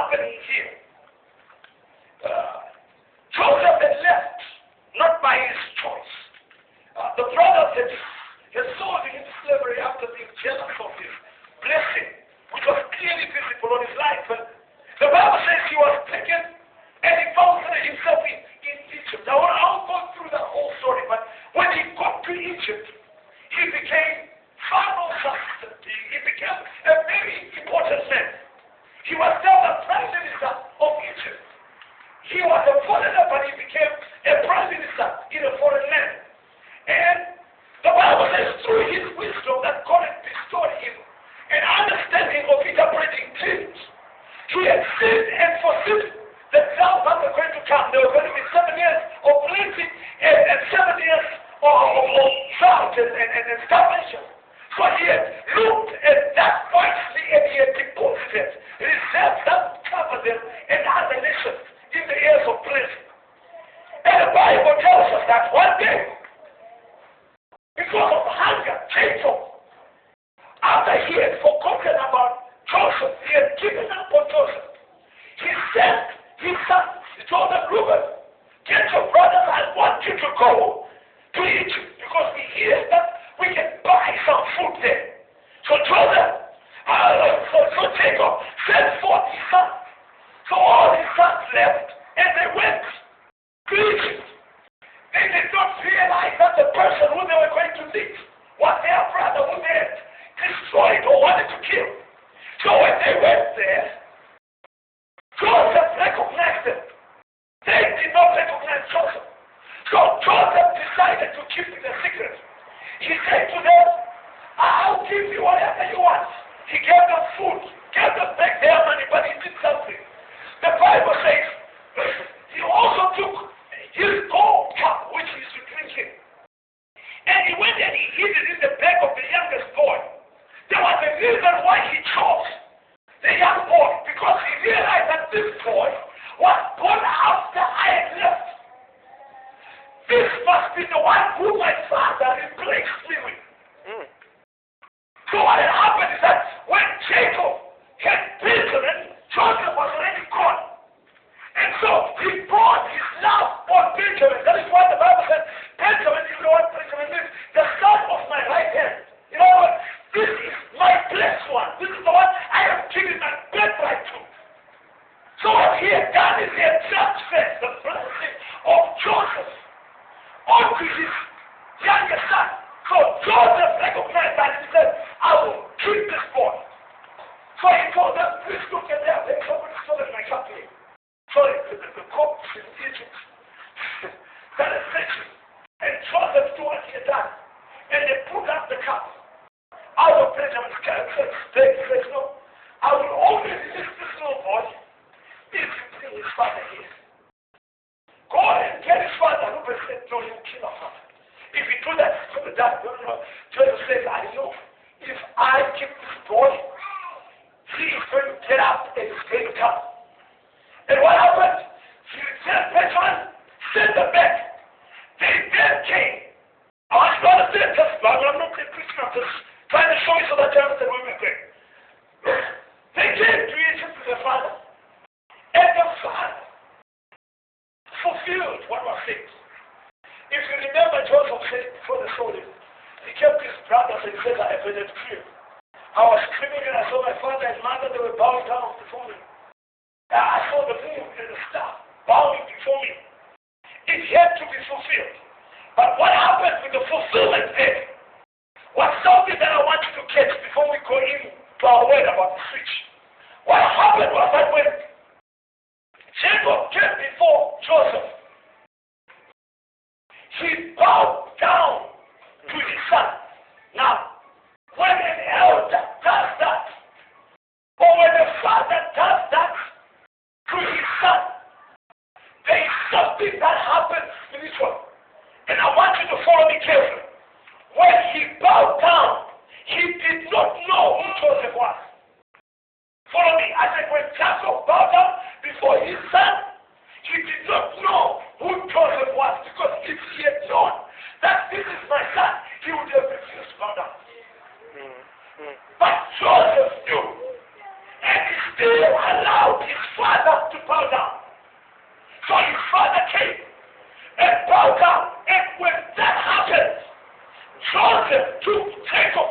happening here? Joseph had left, not by his choice. The brothers had sold him into slavery after being jealous of his blessing, which was clearly visible on his life. And the Bible says he was taken and he found himself in Egypt. Now, I won't go through that whole story, but when he got to Egypt, he became Pharaoh's assistant. He became a very important man. He was now the prime minister of Egypt. He was a foreigner, but he became a prime minister in a foreign land. And the Bible says through his wisdom that God had bestowed him an understanding of interpreting dreams. He had seen and foreseen the clouds that were going to come. There were going to be 7 years of plenty and 7 years of drought and starvation. So he had looked at that wisely and he had deposited reserves that would cover them and other nations in the years of plenty. And the Bible tells us that one day, because of hunger, Jacob, after he had forgotten about Joseph, he had given up on Joseph. He sent his son, he told them, Reuben, get your brothers, I want you to go to Egypt because we hear that we can buy some food there. So Jacob sent forth his son. So all his sons left and they went to Egypt. They did not realize that the person who they were going to meet was their brother who they had destroyed or wanted to kill. So when they went there, Joseph recognized them. They did not recognize Joseph. So Joseph decided to keep it a secret. He said to them, I'll give you whatever you want. He gave them food, gave them back their money, but he did something. The Bible says he also took his gold cup, which he used to drink in, and he went and he hid it in the bag of the youngest boy. There was a reason why he chose the young boy, because he realized that this boy was born after I had left. This must be the one who my father replaced me with. So what had happened is that when Jacob had Benjamin, Joseph was already gone. And so he brought his love on Benjamin. That is why the Bible says, Benjamin, you know what Benjamin means? The son of my right hand. You know what? This is my blessed one. This is the one I have given my birthright to. So what he had done is he had transferred the blessing of Joseph onto his youngest son. So Joseph recognized that and he said, I will keep this boy. So he told them, please look at that. There's somebody stolen my cup here. So the cops in Egypt started searching. And Joseph knew what he had done. And they put up the cup out of Benjamin's character. They said, no, I will only release this little boy if you bring his father here. Go and get his father. Reuben said, no, you kill our father. If you do that, it's going to die. No. Joseph says, I know. If I keep this boy, he is going to get up and he's going to come. And what happened? He returned Benjamin, sent them back. They then came. I want you to understand this, but I'm not preaching, I'm just trying to show you so that you understand where we're going. They came to Egypt with their father. And the father fulfilled what was said. If you remember, Joseph said before they sold him, he kept his brothers and he said, I have been a dream. I was screaming and I saw my father and mother, they were bowing down before me. I saw the moon and the star bowing before me. It had to be fulfilled. But what happened with the fulfillment there was something that I want you to catch before we go into our word about the switch. What happened was that when Jacob came before Joseph, he bowed down to his son. Now, when an elder does that, or when a father does that to his son, there is something that happens spiritually. And I want you to follow me carefully. When he bowed down, he did not know who Joseph was. Follow me. I said when Jacob bowed down before his son, he did not know who Joseph was, because if he had known that this is my son, he would have refused to bow down. But Joseph knew. And he still allowed his father to bow down. So his father came and bowed down. And when that happened, Joseph took Jacob